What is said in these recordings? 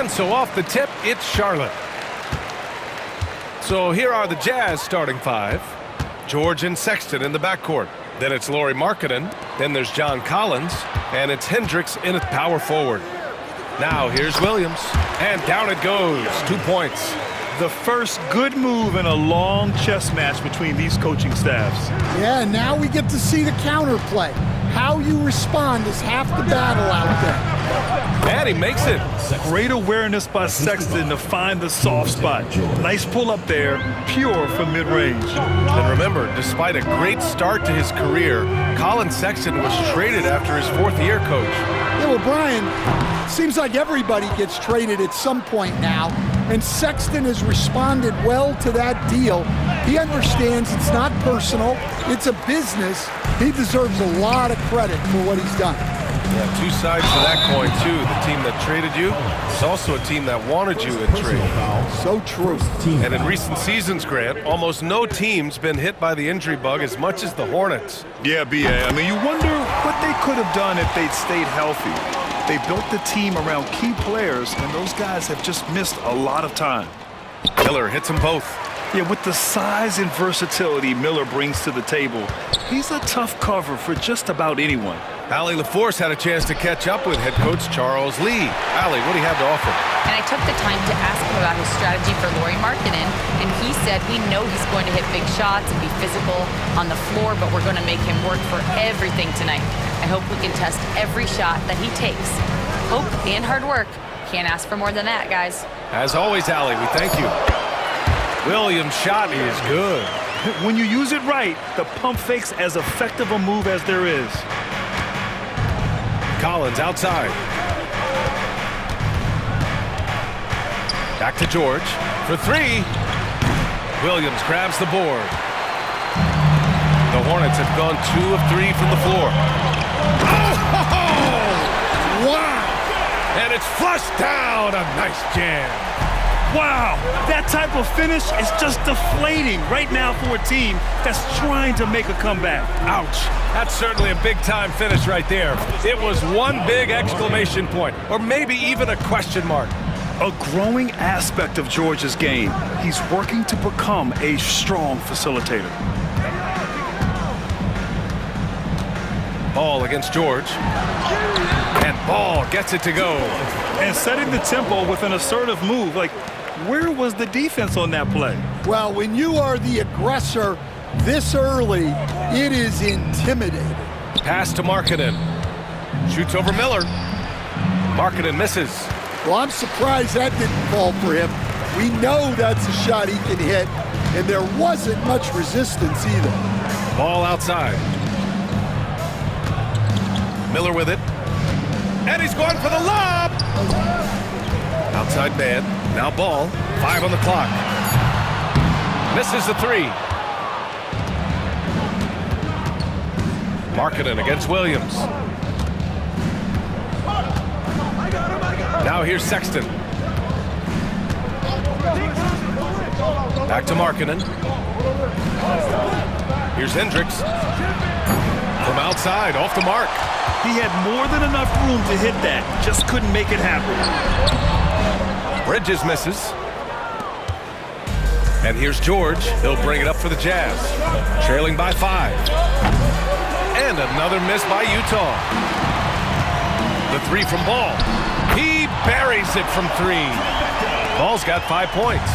And so off the tip, it's Charlotte. So here are the Jazz starting five. George and Sexton in the backcourt. Then it's Lauri Markkanen. Then there's John Collins. And it's Hendricks in at power forward. Now here's Williams. And down it goes. 2 points. The first good move in a long chess match between these coaching staffs. Yeah, now we get to see the counterplay. How you respond is half the battle out there. And he makes it. Great awareness by Sexton to find the soft spot. Nice pull up there, pure from mid-range. And remember, despite a great start to his career, Colin Sexton was traded after his 4th year, Coach. Yeah, well, Brian, seems like everybody gets traded at some point now, and Sexton has responded well to that deal. He understands it's not personal, it's a business. He deserves a lot of credit for what he's done. Yeah, 2 sides to that coin, too. The team that traded you is also a team that wanted you in trade. So true. And in recent seasons, Grant, almost no team's been hit by the injury bug as much as the Hornets. Yeah, B.A. I mean, you wonder what they could have done if they'd stayed healthy. They built the team around key players, and those guys have just missed a lot of time. Miller hits them both. Yeah, with the size and versatility Miller brings to the table, he's a tough cover for just about anyone. Allie LaForce had a chance to catch up with head coach Charles Lee. Allie, what do you have to offer? And I took the time to ask him about his strategy for Lauri Markkanen, and he said we know he's going to hit big shots and be physical on the floor, but we're going to make him work for everything tonight. I hope we can test every shot that he takes. Hope and hard work. Can't ask for more than that, guys. As always, Allie, we thank you. Williams' shot is good. When you use it right, the pump fake's as effective a move as there is. Collins outside. Back to George for 3. Williams grabs the board. The Hornets have gone 2 of 3 from the floor. Oh! Wow! And it's flushed down. A nice jam. Wow, that type of finish is just deflating right now for a team that's trying to make a comeback. Ouch. That's certainly a big-time finish right there. It was one big exclamation point, or maybe even a question mark. A growing aspect of George's game. He's working to become a strong facilitator. Ball against George. And Ball gets it to go. And setting the tempo with an assertive move. Like, where was the defense on that play? Well, when you are the aggressor this early, it is intimidating. Pass to Markkanen. Shoots over Miller. Markkanen misses. Well, I'm surprised that didn't fall for him. We know that's a shot he can hit, and there wasn't much resistance either. Ball outside. Miller with it. And he's going for the lob. Outside man. Now Ball. 5 on the clock. Misses the 3. Markkanen against Williams. Now here's Sexton. Back to Markkanen. Here's Hendricks. From outside, off the mark. He had more than enough room to hit that. Just couldn't make it happen. Bridges misses. And here's George. He'll bring it up for the Jazz. Trailing by 5. And another miss by Utah. The 3 from Ball. He buries it from 3. Ball's got 5 points.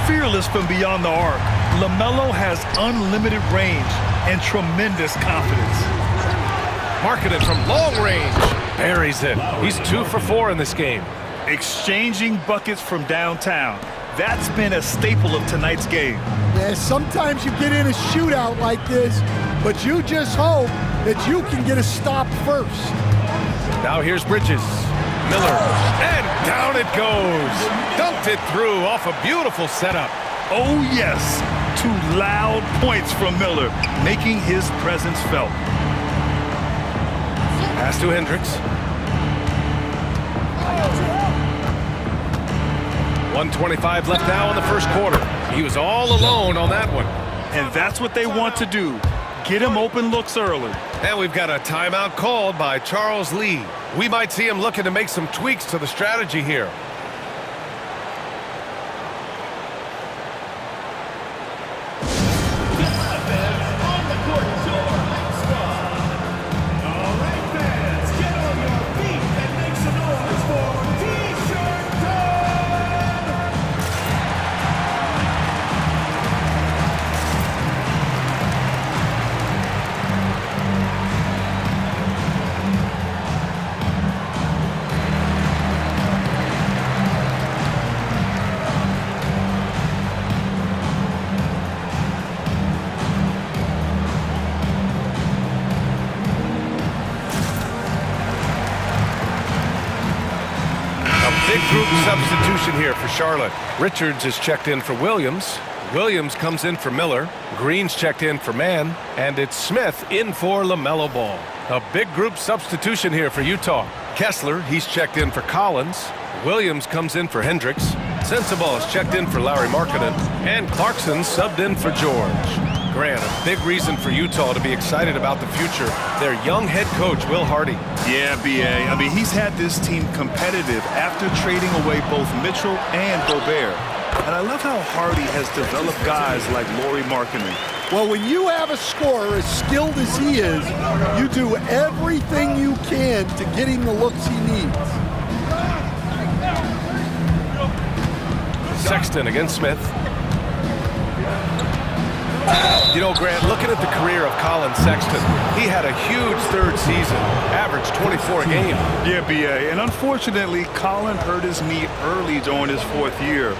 Fearless from beyond the arc, LaMelo has unlimited range and tremendous confidence. Markkanen from long range. Buries it. He's 2 for 4 in this game. Exchanging buckets from downtown. That's been a staple of tonight's game. Yeah, sometimes you get in a shootout like this, but you just hope that you can get a stop first. Now here's Bridges. Miller. And down it goes. Dunked it through off a beautiful setup. Oh, yes. 2 loud points from Miller, making his presence felt. Pass to Hendricks. 1:25 left now in the first quarter. He was all alone on that one. And that's what they want to do. Get him open looks early. And we've got a timeout called by Charles Lee. We might see him looking to make some tweaks to the strategy here. big group substitution here for Charlotte. Richards is checked in for Williams. Williams comes in for Miller. Green's checked in for Mann. And it's Smith in for LaMelo Ball. A big group substitution here for Utah. Kessler, he's checked in for Collins. Williams comes in for Hendricks. Sensabaugh is checked in for Lauri Markkanen. And Clarkson subbed in for George. Grant, a big reason for Utah to be excited about the future. Their young head coach, Will Hardy. Yeah, B.A. I mean, he's had this team competitive after trading away both Mitchell and Gobert. And I love how Hardy has developed guys like Lauri Markkanen. Well, when you have a scorer as skilled as he is, you do everything you can to get him the looks he needs. Sexton against Smith. You know, Grant, looking at the career of Colin Sexton, he had a huge third season, averaged 24 a game. Yeah, B.A. And unfortunately, Colin hurt his knee early during his fourth year.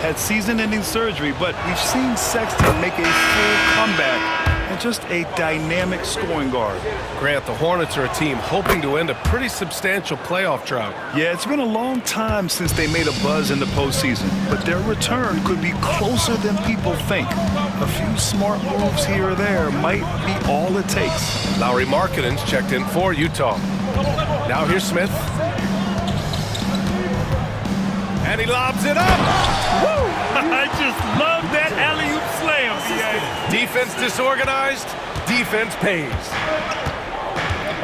Had season-ending surgery, but we've seen Sexton make a full comeback and just a dynamic scoring guard. Grant, the Hornets are a team hoping to end a pretty substantial playoff drought. Yeah, it's been a long time since they made a buzz in the postseason, but their return could be closer than people think. A few smart moves here or there might be all it takes. Lauri Markkanen's checked in for Utah. Now here's Smith. And he lobs it up. Woo! I just love that alley-oop slam, B.A. Defense disorganized, defense pays.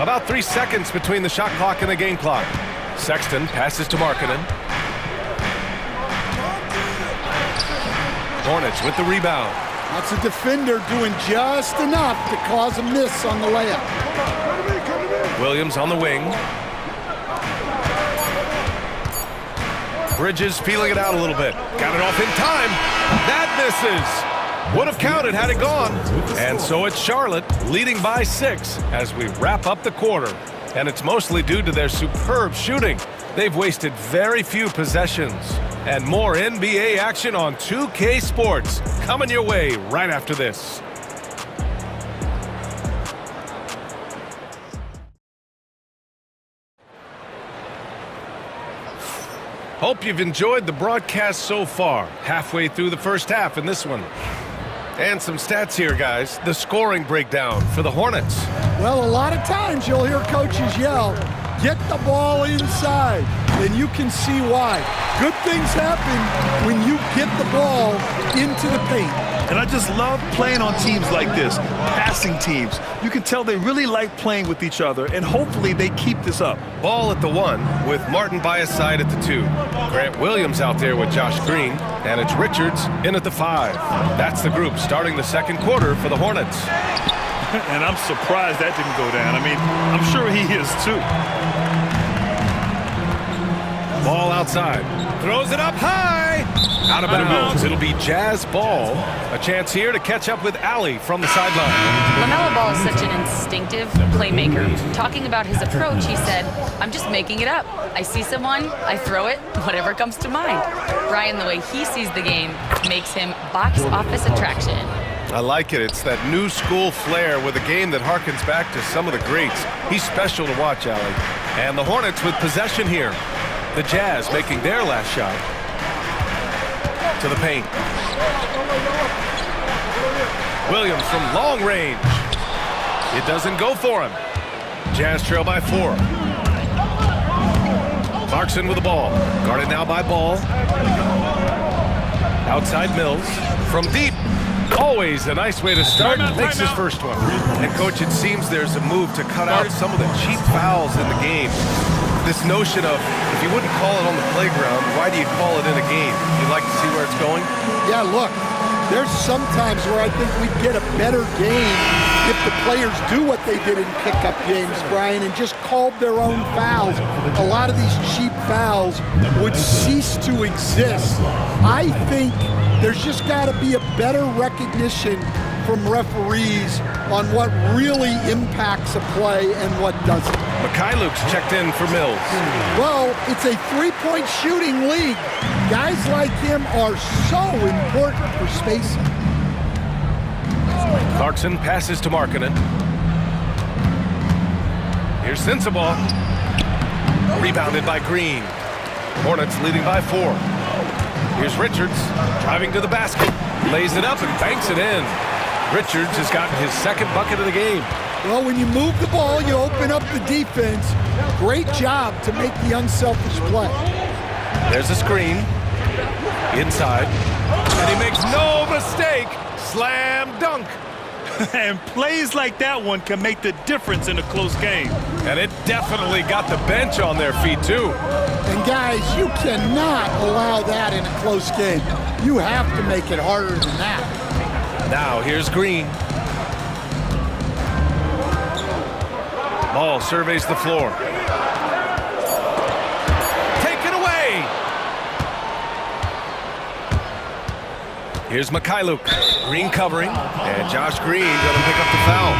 About 3 seconds between the shot clock and the game clock. Sexton passes to Markkanen. Hornets with the rebound. That's a defender doing just enough to cause a miss on the layup. Williams on the wing. Bridges feeling it out a little bit. Got it off in time. That misses. Would have counted had it gone. And so it's Charlotte leading by 6 as we wrap up the quarter. And it's mostly due to their superb shooting. They've wasted very few possessions. And more NBA action on 2K Sports coming your way right after this. Hope you've enjoyed the broadcast so far. Halfway through the first half in this one. And some stats here, guys. The scoring breakdown for the Hornets. Well, a lot of times you'll hear coaches yell, get the ball inside, and you can see why. Good things happen when you get the ball into the paint. And I just love playing on teams like this, passing teams. You can tell they really like playing with each other, and hopefully they keep this up. Ball at the 1 with Martin by his side at the 2. Grant Williams out there with Josh Green, and it's Richards in at the 5. That's the group starting the second quarter for the Hornets. And I'm surprised that didn't go down. I mean, I'm sure he is too. Ball outside. Throws it up high. Out of bounds. It'll be Jazz ball. A chance here to catch up with Allie from the sideline. LaMelo Ball is such an instinctive playmaker. Talking about his approach, he said, I'm just making it up. I see someone, I throw it, whatever comes to mind. Brian, the way he sees the game makes him box office attraction. I like it. It's that new school flair with a game that harkens back to some of the greats. He's special to watch, Allie. And the Hornets with possession here. The Jazz making their last shot. To the paint. Williams from long range. It doesn't go for him. Jazz trail by 4. Clarkson with the ball. Guarded now by Ball. Outside Mills. From deep. Always a nice way to start. Makes his first one. And, Coach, it seems there's a move to cut out some of the cheap fouls in the game. This notion of, if you wouldn't call it on the playground, why do you call it in a game? You'd like to see where it's going? Yeah, look, there's some times where I think we'd get a better game if the players do what they did in pickup games, Brian, and just called their own fouls. A lot of these cheap fouls would cease to exist. I think there's just got to be a better recognition from referees on what really impacts a play and what doesn't. Mikhailuk's checked in for Mills. Well, it's a three-point shooting league. Guys like him are so important for spacing. Clarkson passes to Markkanen. Here's Sensabaugh. Rebounded by Green. Hornets leading by 4. Here's Richards driving to the basket. Lays it up and banks it in. Richards has gotten his second bucket of the game. Well, when you move the ball, you open up the defense. Great job to make the unselfish play. There's a screen. Inside. And he makes no mistake. Slam dunk. And plays like that one can make the difference in a close game. And it definitely got the bench on their feet, too. And guys, you cannot allow that in a close game. You have to make it harder than that. Now here's Green. Ball surveys the floor. Taken away. Here's Mikhailuk. Green covering. And Josh Green going to pick up the foul.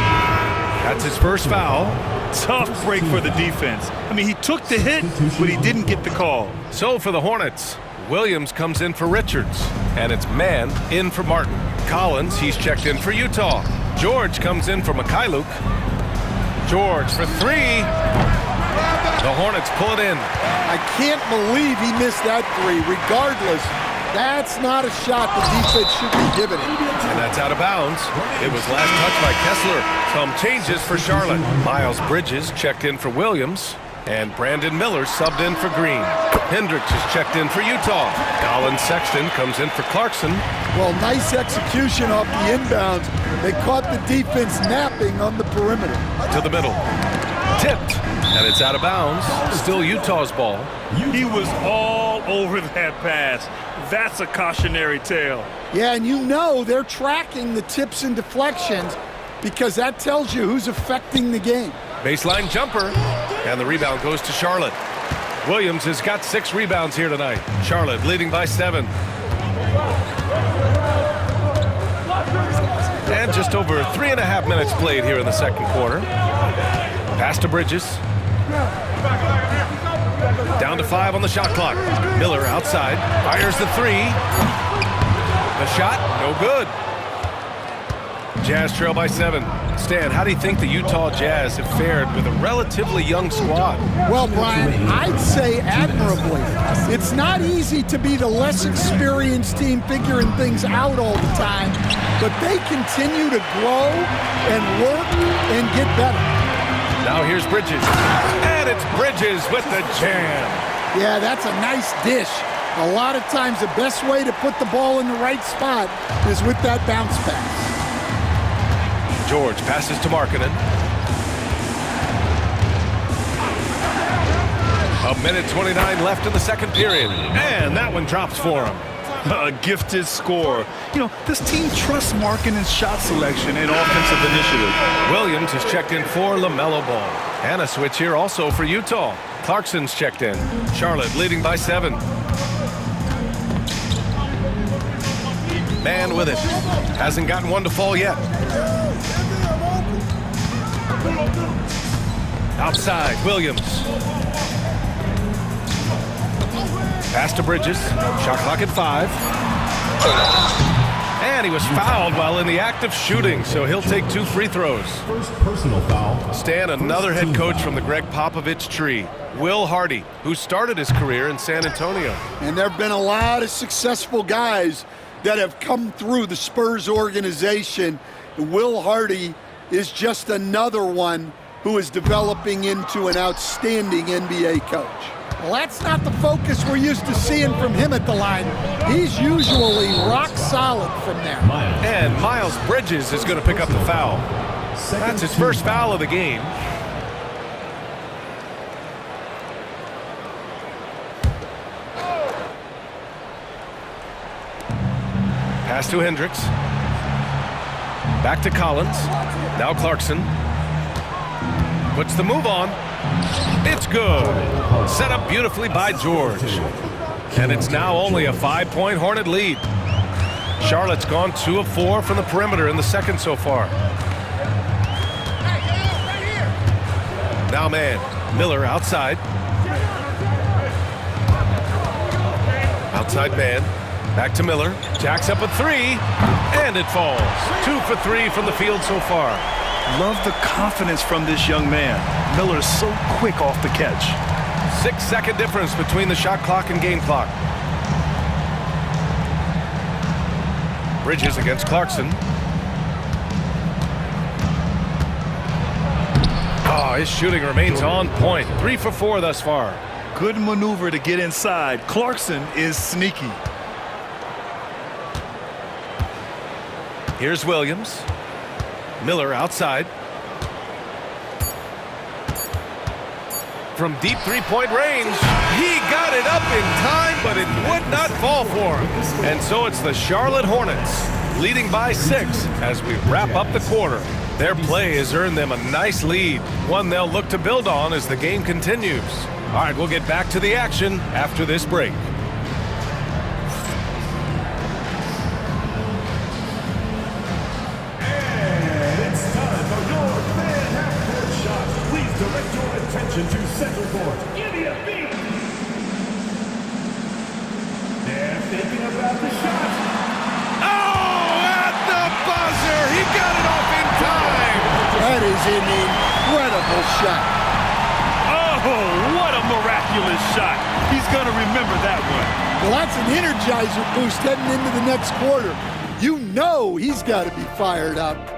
That's his first foul. Tough break for the defense. I mean, he took the hit, but he didn't get the call. So for the Hornets, Williams comes in for Richards. And it's Mann in for Martin. Collins, he's checked in for Utah. George comes in for Mikhailuk. George for 3. The Hornets pull it in. I can't believe he missed that 3. Regardless, that's not a shot the defense should be giving him. And that's out of bounds. It was last touched by Kessler. Some changes for Charlotte. Miles Bridges checked in for Williams. And Brandon Miller subbed in for Green. Hendricks is checked in for Utah. Colin Sexton comes in for Clarkson. Well, nice execution off the inbounds. They caught the defense napping on the perimeter. To the middle. Tipped. And it's out of bounds. Still Utah's ball. He was all over that pass. That's a cautionary tale. Yeah, and you know they're tracking the tips and deflections because that tells you who's affecting the game. Baseline jumper. And the rebound goes to Charlotte. Williams has got 6 rebounds here tonight. Charlotte leading by 7. And just over 3.5 minutes played here in the second quarter. Pass to Bridges. Down to 5 on the shot clock. Miller outside. Fires the 3. The shot, no good. Jazz trail by 7. Stan, how do you think the Utah Jazz have fared with a relatively young squad? Well, Brian, I'd say admirably. It's not easy to be the less experienced team figuring things out all the time, but they continue to grow and work and get better. Now here's Bridges. And it's Bridges with the jam. Yeah, that's a nice dish. A lot of times the best way to put the ball in the right spot is with that bounce pass. George passes to Markkanen. 1:29 left in the second period. And that one drops for him. A gifted score. You know, this team trusts Markkanen's shot selection and offensive initiative. Williams has checked in for LaMelo Ball. And a switch here also for Utah. Clarkson's checked in. Charlotte leading by 7. Man with it. Hasn't gotten one to fall yet. Outside, Williams. Pass to Bridges. Shot clock at 5. And he was fouled while in the act of shooting, so he'll take 2 free throws. First personal foul. Stan, another head coach from the Greg Popovich tree. Will Hardy, who started his career in San Antonio. And there have been a lot of successful guys that have come through the Spurs organization. Will Hardy is just another one who is developing into an outstanding NBA coach. Well, that's not the focus we're used to seeing from him at the line. He's usually rock solid from there. And Miles Bridges is going to pick up the foul. That's his first foul of the game. Pass to Hendricks. Back to Collins. Now Clarkson. Puts the move on. It's good. Set up beautifully by George. And it's now only a 5-point Hornet lead. Charlotte's gone 2 of 4 from the perimeter in the second so far. Now man. Miller outside. Outside man. Back to Miller. Jacks up a 3. And it falls. 2 for 3 from the field so far. Love the confidence from this young man. Miller is so quick off the catch. 6-second difference between the shot clock and game clock. Bridges against Clarkson. Oh, his shooting remains on point. 3 for 4 thus far. Good maneuver to get inside. Clarkson is sneaky. Here's Williams. Miller outside. From deep three-point range, he got it up in time, but it would not fall for him. And so it's the Charlotte Hornets leading by 6 as we wrap up the quarter. Their play has earned them a nice lead, one they'll look to build on as the game continues. All right, we'll get back to the action after this break. Direct your attention to center court. Give me a beat. They're thinking about the shot. Oh, at the buzzer! He got it off in time! That is an incredible shot. Oh, what a miraculous shot. He's going to remember that one. Well, that's an energizer boost heading into the next quarter. You know he's got to be fired up.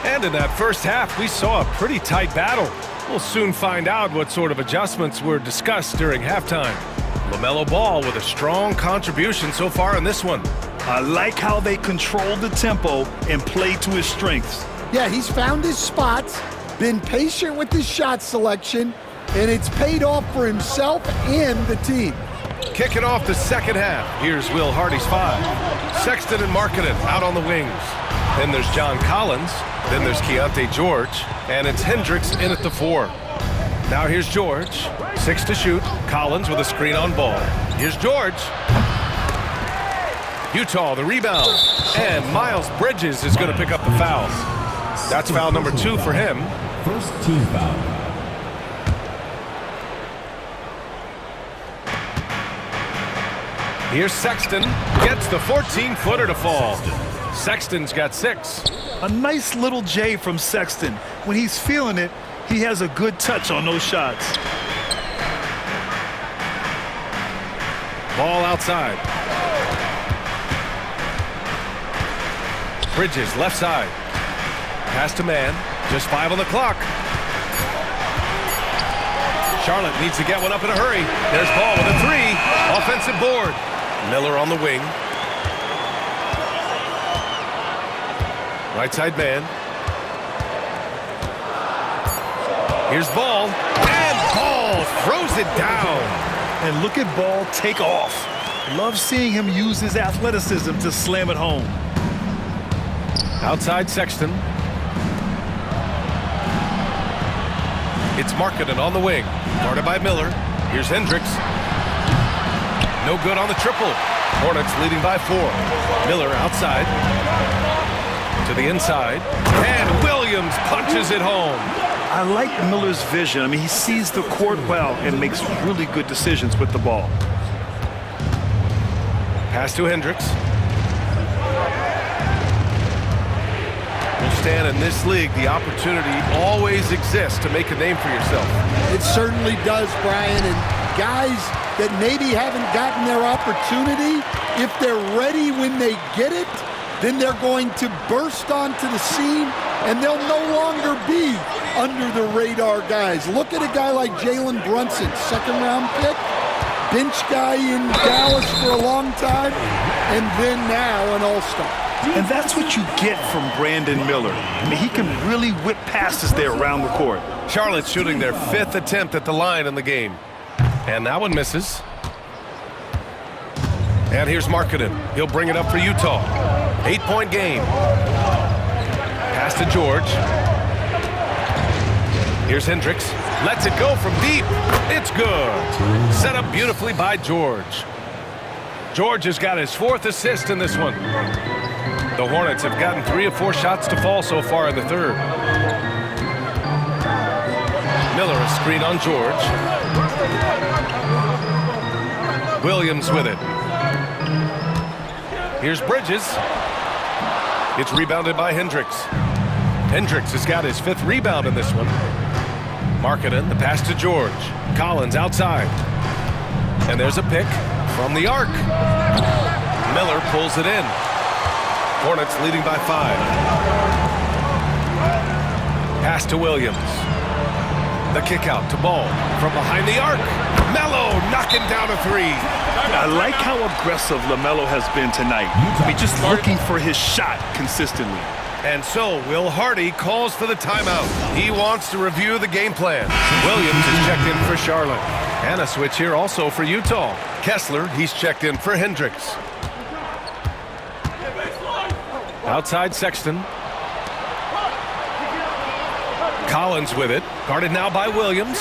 And in that first half, we saw a pretty tight battle. We'll soon find out what sort of adjustments were discussed during halftime. LaMelo Ball with a strong contribution so far in this one. I like how they controlled the tempo and played to his strengths. Yeah, he's found his spots, been patient with his shot selection, and it's paid off for himself and the team. Kicking off the second half, here's Will Hardy's 5. Sexton and Markkanen out on the wings. Then there's John Collins. Then there's Keontae George. And it's Hendricks in at the 4. Now here's George. 6 to shoot. Collins with a screen on Ball. Here's George. Utah the rebound. And Miles Bridges is going to pick up the foul. That's foul number 2 for him. First team foul. Here's Sexton. Gets the 14-footer to fall. Sexton's got 6. A nice little J from Sexton. When he's feeling it, he has a good touch on those shots. Ball outside. Bridges left side. Pass to man. Just 5 on the clock. Charlotte needs to get one up in a hurry. There's Ball with a 3. Offensive board. Miller on the wing. Right side man. Here's Ball. And Ball throws it down. And look at Ball take off. Love seeing him use his athleticism to slam it home. Outside Sexton. It's Markkanen on the wing. Guarded by Miller. Here's Hendricks. No good on the triple. Hornets leading by 4. Miller outside. To the inside. And Williams punches it home. I like Miller's vision. I mean, he sees the court well and makes really good decisions with the ball. Pass to Hendricks. Stan, in this league, the opportunity always exists to make a name for yourself. It certainly does, Brian. And guys that maybe haven't gotten their opportunity, if they're ready when they get it, then they're going to burst onto the scene, and they'll no longer be under the radar guys. Look at a guy like Jalen Brunson, second-round pick, bench guy in Dallas for a long time, and then now an all-star. And that's what you get from Brandon Miller. I mean, he can really whip passes there around the court. Charlotte shooting their 5th attempt at the line in the game. And that one misses. And here's Markkanen. He'll bring it up for Utah. 8-point game. Pass to George. Here's Hendricks. Lets it go from deep. It's good. Set up beautifully by George. George has got his 4th assist in this one. The Hornets have gotten 3 of 4 shots to fall so far in the 3rd. Miller a screen on George. Williams with it. Here's Bridges. It's rebounded by Hendricks. Hendricks has got his 5th rebound in this one. Markkanen, the pass to George. Collins outside. And there's a pick from the arc. Miller pulls it in. Hornets leading by 5. Pass to Williams. The kick out to Ball from behind the arc. Melo knocking down a 3. I like how aggressive LaMelo has been tonight. I mean, just looking for his shot consistently. And so Will Hardy calls for the timeout. He wants to review the game plan. Williams is checked in for Charlotte. And a switch here also for Utah. Kessler, he's checked in for Hendricks. Outside Sexton. Collins with it. Guarded now by Williams.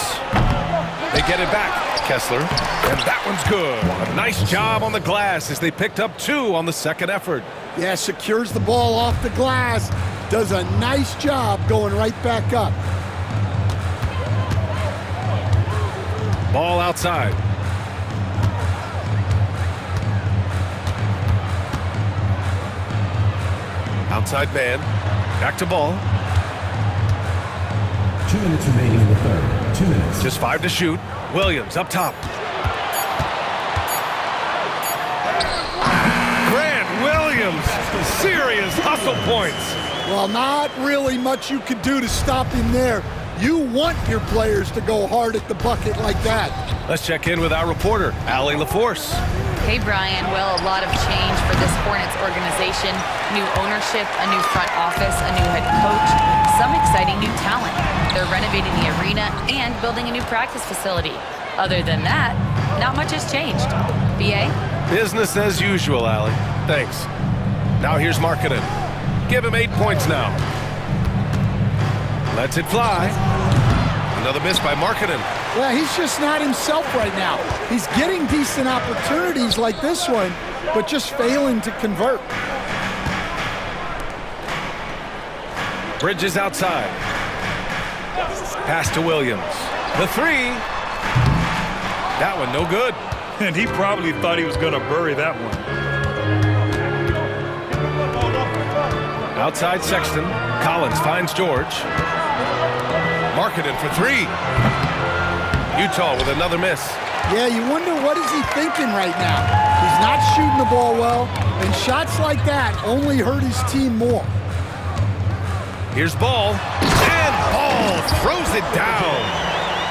They get it back. Kessler. And that one's good. A nice job on the glass as they picked up 2 on the 2nd effort. Yeah, secures the ball off the glass. Does a nice job going right back up. Ball outside. Outside man. Back to Ball. 2 minutes remaining in the 3rd. 2 minutes. Just 5 to shoot. Williams up top. Grant Williams. Serious hustle points. Well, not really much you could do to stop him there. You want your players to go hard at the bucket like that. Let's check in with our reporter, Allie LaForce. Hey, Brian. Well, a lot of change for this Hornets organization. New ownership, a new front office, a new head coach, some exciting new talent. They're renovating the arena and building a new practice facility. Other than that, not much has changed. BA? Business as usual, Allie. Thanks. Now here's Markkanen. Give him 8 points now. Lets it fly. Another miss by Markkanen. Well, he's just not himself right now. He's getting decent opportunities like this one, but just failing to convert. Bridges outside. Pass to Williams. The 3. That one no good. And he probably thought he was going to bury that one. Outside Sexton. Collins finds George. Markkanen for 3. Utah with another miss. Yeah, you wonder what is he thinking right now. He's not shooting the ball well, and shots like that only hurt his team more. Here's Ball. And Ball throws it down.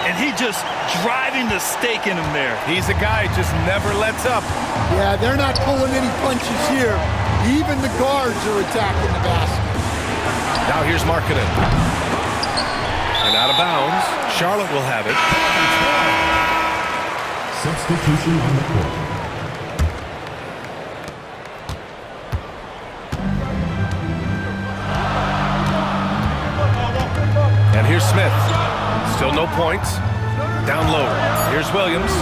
And he just driving the stake in him there. He's a guy who just never lets up. Yeah, they're not pulling any punches here. Even the guards are attacking the basket. Now here's Markkanen. And out of bounds. Charlotte will have it. Substitution on the court. And here's Smith. Still no points. Down low. Here's Williams.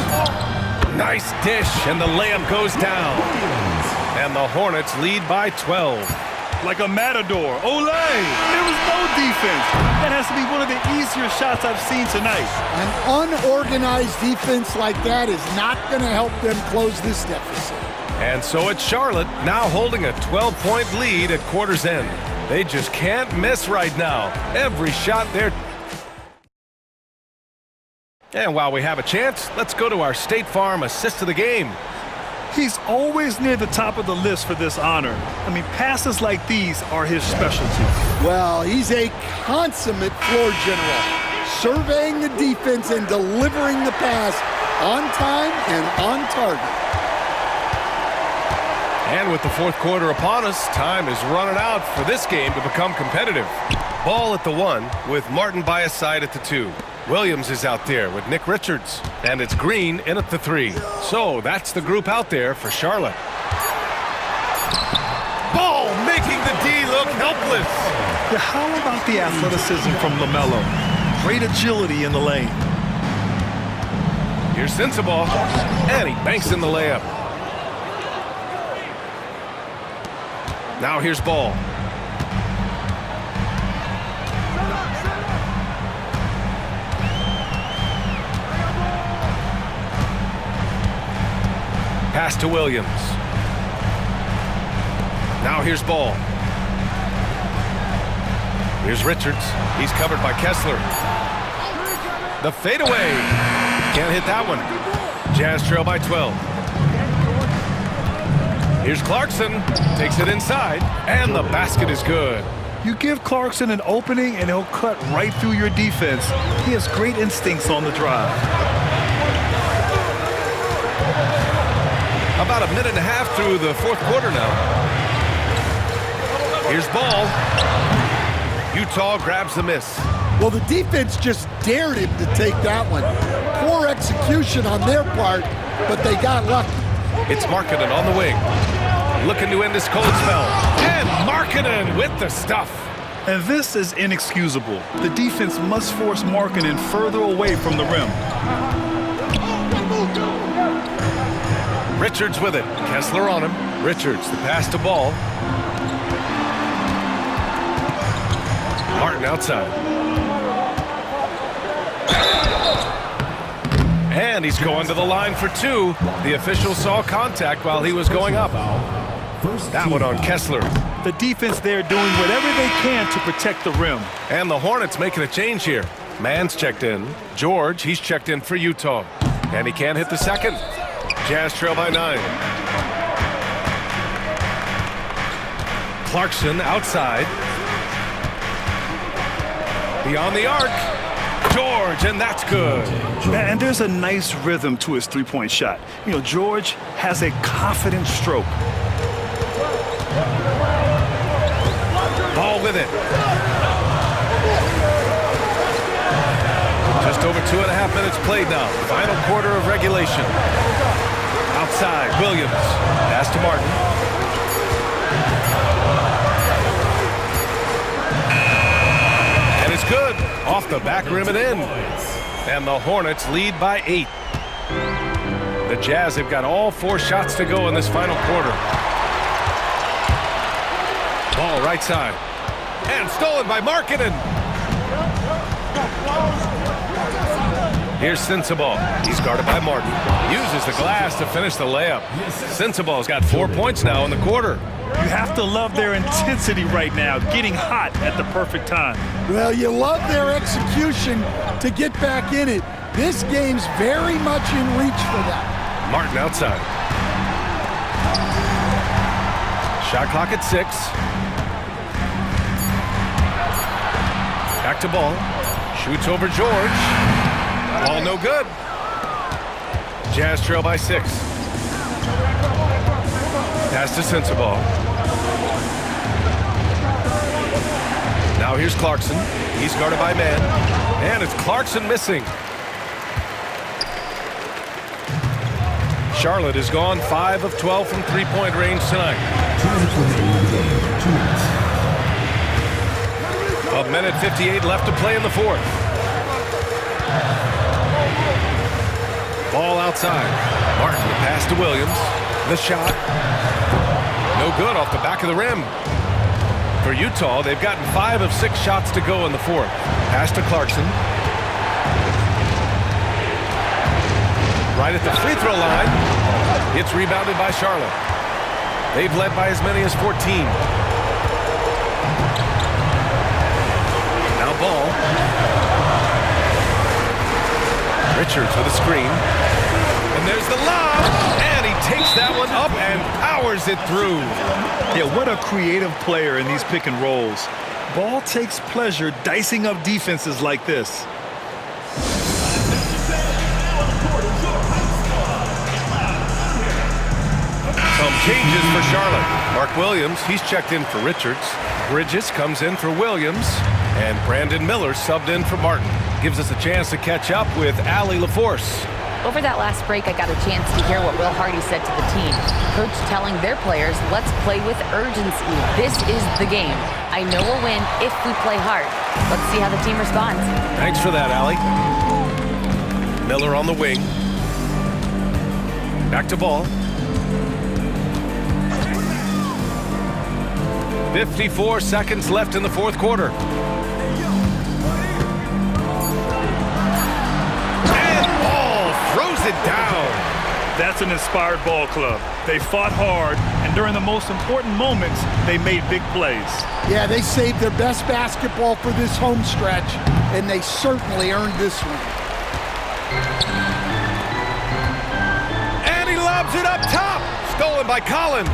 Nice dish, and the layup goes down. And the Hornets lead by 12. Like a matador. Ole! There was no defense. That has to be one of the easier shots I've seen tonight. An unorganized defense like that is not going to help them close this deficit. And so it's Charlotte now holding a 12-point lead at quarter's end. They just can't miss right now. Every shot there. And while we have a chance, let's go to our State Farm assist of the game. He's always near the top of the list for this honor. I mean, passes like these are his specialty. Well, he's a consummate floor general, surveying the defense and delivering the pass on time and on target. And with the fourth quarter upon us, time is running out for this game to become competitive. Ball at the 1 with Martin by his side at the 2. Williams is out there with Nick Richards, and it's Green in at the 3. So that's the group out there for Charlotte. Ball making the D look helpless. Yeah, how about the athleticism from LaMelo? great agility in the lane. Here's Sensabaugh, and he banks in the layup. Now here's Ball. Pass to Williams. Now here's Ball. Here's Richards. He's covered by Kessler. The fadeaway. Can't hit that one. Jazz trail by 12. Here's Clarkson. Takes it inside, and the basket is good. You give Clarkson an opening, and he'll cut right through your defense. He has great instincts on the drive. About a minute and a half through the fourth quarter now. Here's Ball. Utah grabs the miss. Well, the defense just dared him to take that one. Poor execution on their part, but they got lucky. It's Markkanen on the wing. Looking to end this cold spell. And Markkanen with the stuff. And this is inexcusable. The defense must force Markkanen further away from the rim. Richards with it. Kessler on him. Richards, the pass to Ball. Martin outside. And he's going to the line for two. The official saw contact while he was going up. That one on Kessler. The defense there doing whatever they can to protect the rim. And the Hornets making a change here. Mann's checked in. George, he's checked in for Utah. And he can't hit the second. Jazz trail by 9. Clarkson outside. Beyond the arc. George, and that's good. And there's a nice rhythm to his three-point shot. You know, George has a confident stroke. Ball with it. Just over 2.5 minutes played now. Final quarter of regulation. Outside, Williams. Pass to Martin. And it's good. Off the back rim and in. And the Hornets lead by 8. The Jazz have got all 4 shots to go in this final quarter. Ball right side. And stolen by Markkanen. Here's Sensabaugh. He's guarded by Martin. Uses the glass to finish the layup. Sensabaugh's got 4 points now in the quarter. You have to love their intensity right now, getting hot at the perfect time. Well, you love their execution to get back in it. This game's very much in reach for them. Martin outside. Shot clock at 6. Back to Ball. Shoots over George. Ball no good. Jazz trail by 6. Pass to Sensabaugh. Now here's Clarkson. He's guarded by Mann. And it's Clarkson missing. Charlotte has gone 5 of 12 from three-point range tonight. A minute 58 left to play in the fourth. Ball outside. Martin, the pass to Williams. The shot. No good off the back of the rim. For Utah, they've gotten 5 of 6 shots to go in the fourth. Pass to Clarkson. Right at the free throw line. It's rebounded by Charlotte. They've led by as many as 14. Now Ball. Richards with a screen. And there's the lob. And he takes that one up and powers it through. Yeah, what a creative player in these pick and rolls. Ball takes pleasure dicing up defenses like this. Some changes for Charlotte. Mark Williams, he's checked in for Richards. Bridges comes in for Williams. And Brandon Miller subbed in for Martin. Gives us a chance to catch up with Allie LaForce. Over that last break, I got a chance to hear what Will Hardy said to the team. Coach telling their players, let's play with urgency. This is the game. I know we'll win if we play hard. Let's see how the team responds. Thanks for that, Allie. Miller on the wing. Back to ball. 54 seconds left in the fourth quarter. And ball throws it down. That's an inspired ball club. They fought hard, and during the most important moments, they made big plays. Yeah, they saved their best basketball for this home stretch, and they certainly earned this one. And he lobs it up top. Stolen by Collins.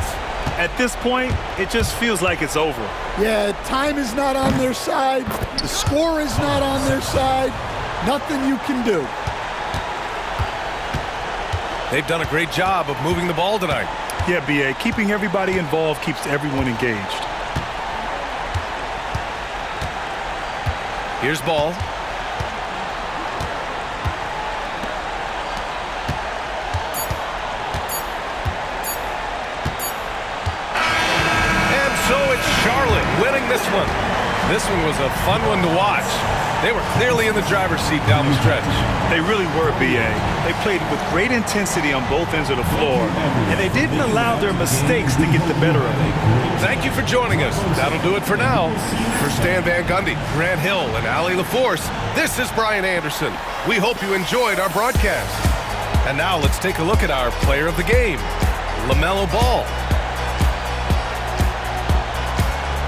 At this point, it just feels like it's over. Yeah, time is not on their side. The score is not on their side. Nothing you can do. They've done a great job of moving the ball tonight. Yeah, B.A., keeping everybody involved keeps everyone engaged. Here's ball. And so it's Charlotte winning this one. This one was a fun one to watch. They were clearly in the driver's seat down the stretch. They really were, B.A. They played with great intensity on both ends of the floor, and they didn't allow their mistakes to get the better of them. Thank you for joining us. That'll do it for now. For Stan Van Gundy, Grant Hill, and Allie LaForce, this is Brian Anderson. We hope you enjoyed our broadcast. And now let's take a look at our player of the game, LaMelo Ball.